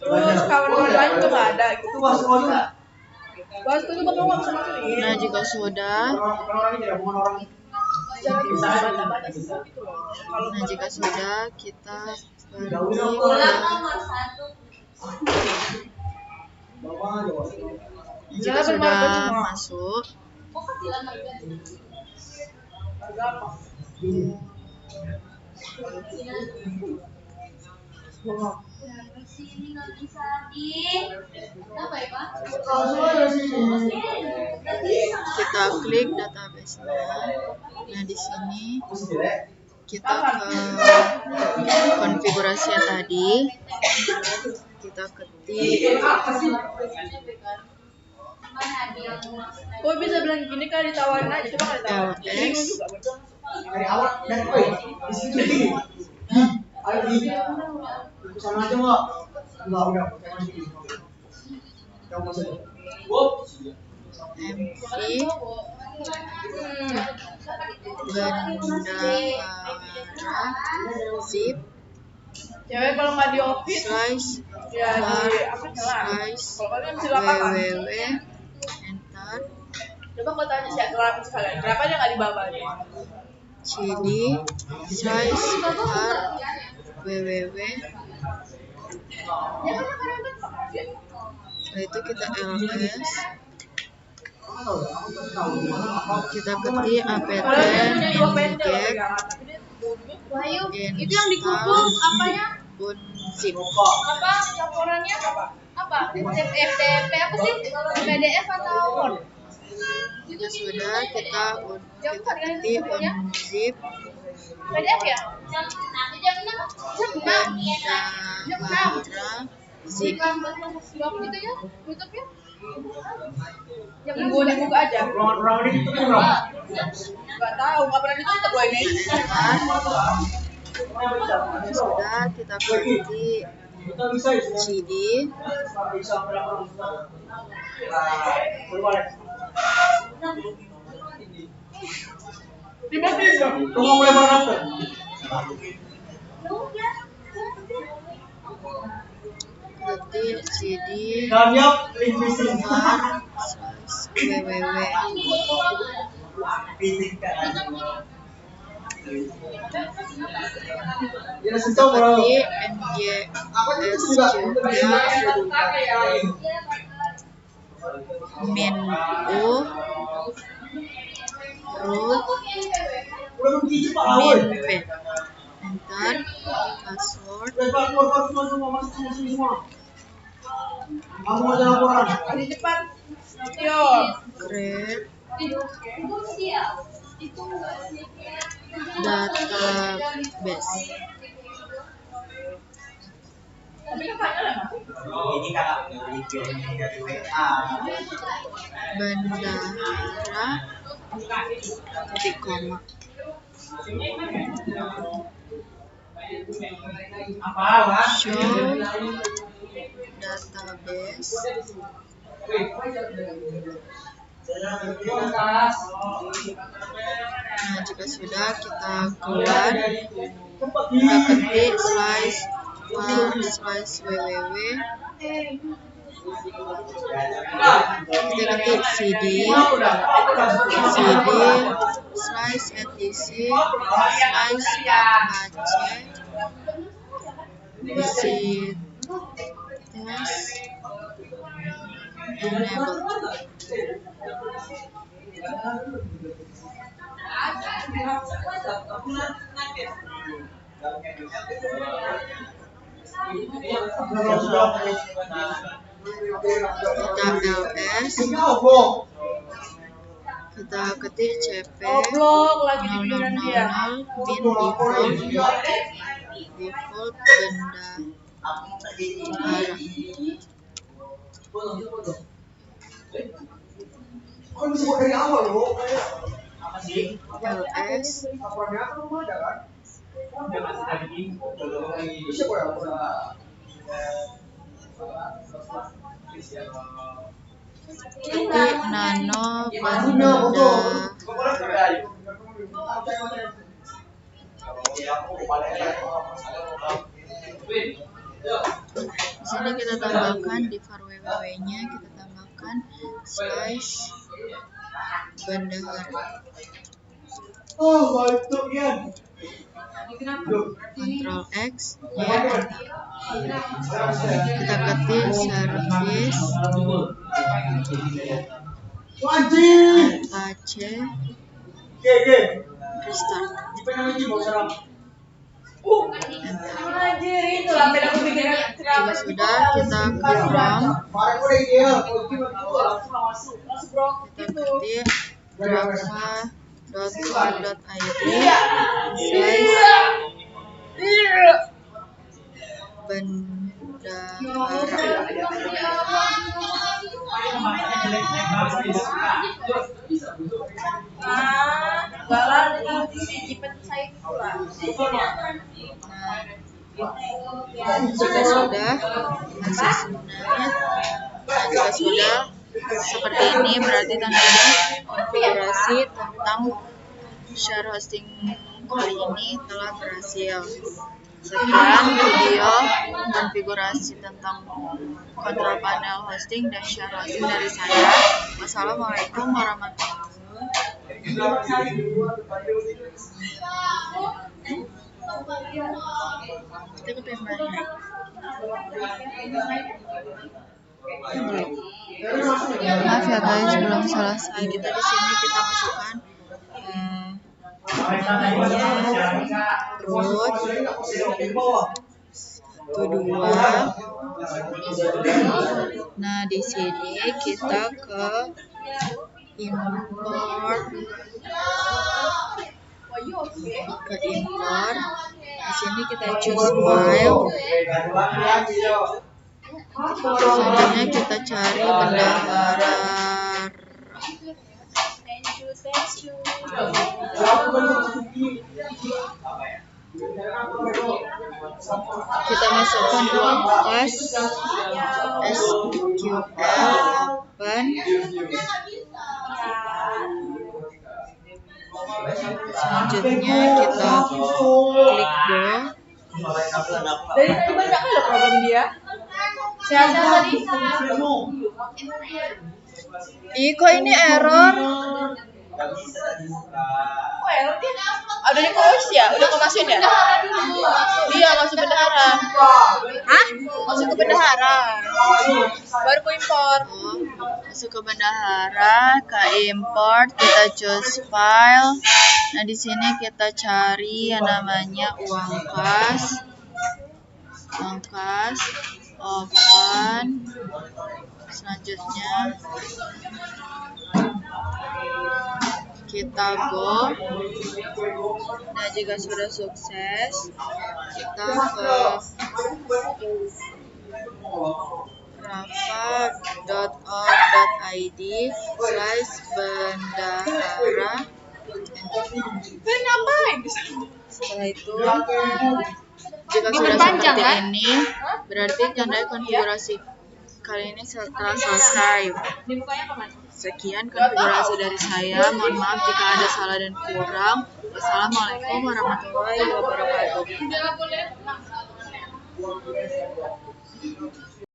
Terus kawan-kawan lain juga nggak ada. Gitu. Bosku tuh bakal nggak bisa masukin. Nah, jika sudah, kita pergi jika sudah masuk, kita klik database-nya. Nah, di sini kita ke konfigurasi yang tadi, kita ketik Kok bisa bilang gini kan ditawarin aja, coba kali tawarin. ls Dari awal dan di situ tinggi. Ayo di sana aja nggak? Nggak udah pakai masih. Kamu masuk. mv bendahara zip Cewek kalau nggak di office, slice ya di apa lah. slice Kalau kalian bisa lapangan. www enter Coba kau tanya si Atlanta sekalian, kenapa dia nggak dibawa dia? cd slice r www. Setelah itu kita ls, kita ketik apt nginjek Itu yang dikumpul apanya? unzip. Apa laporannya? Apa? FTP apa sih? PDF atau Word? Jika sudah, kita ketik unzip PDF ya? Jam 6. bendahara zip. Blog gitu ya? YouTube-nya? Tunggu dibuka aja. Ruangan ini tuh berapa? Nggak tahu, nggak pernah ditutup loh ini. Sudah, kita ketik Kita bisa ya. cd Bisa berapa? Berbalik. Tunggu mulai berapa? ketik cd Daniel link bisnis. www. Ya sentuh bro. Ketik Apa itu ngs juga? min u root Udah begini Pak min Awal. p enter password Udah keluar semua masuk semua. Kamu ada laporan. Di depan. Yo. create database. Ini kakak dari WA. Bendahara titik koma. show database. Nah, jika sudah, kita keluar, kita ketik //www, kita ketik cd /etc/apache visit test enable. Kita ls, kita ketik cp Goblok lagi di 0000 pikiran dia. min default bendahara. Kok bisa buat dari awal loh? ls Laporannya kan belum ada kan? Bisa kok ya? ketik nano bendahara. Di sini kita tambahkan di var www-nya, kita tambahkan /bendahara. Oh, itu ya. Ctrl X, Y, enter. Kita ketik service apache restart. Anjir, itu lah aku pikiran kenapa Jika sudah, kita confirm, Kemarin udah ideal. kita ketik java.org.id /bendahara. Galang si Jipet saya pula. Nah, jika sudah, akses subnet. Nah, jika sudah seperti ini, berarti tandanya konfigurasi tentang share hosting kali ini telah berhasil. Sekian video konfigurasi tentang control panel hosting dan share hosting dari saya. Wassalamualaikum warahmatullahi wabarakatuh. Kita ke pembanding. Maaf ya guys, belum selesai. Kita di sini kita masukkan root 1, 2. Nah, di sini kita ke import. Di sini kita choose file. Selanjutnya kita cari bendahara. Kita masukkan uang kas SQL open. Selanjutnya kita klik go. Dari tadi banyak kali loh problem dia. Sehat-sehat tadi. Ih, kok ini error? Kok error dia? Ada di close ya? Udah kau masukin ya? Iya, masuk bendahara. Hah? Masuk ke bendahara. Baru ku import. Masuk ke bendahara, ke import, kita choose file. Nah, di sini kita cari yang namanya uang kas. Open. Selanjutnya kita go. Nah, jika sudah sukses, kita ke rafa.org.id/bendahara. Ngapain? Setelah itu Jika sudah seperti ini, berarti tandai konfigurasi kali ini telah selesai. Dibukanya kapan? Sekian konfigurasi dari saya. Mohon maaf jika ada salah dan kurang. Wassalamualaikum warahmatullahi wabarakatuh. Udah boleh.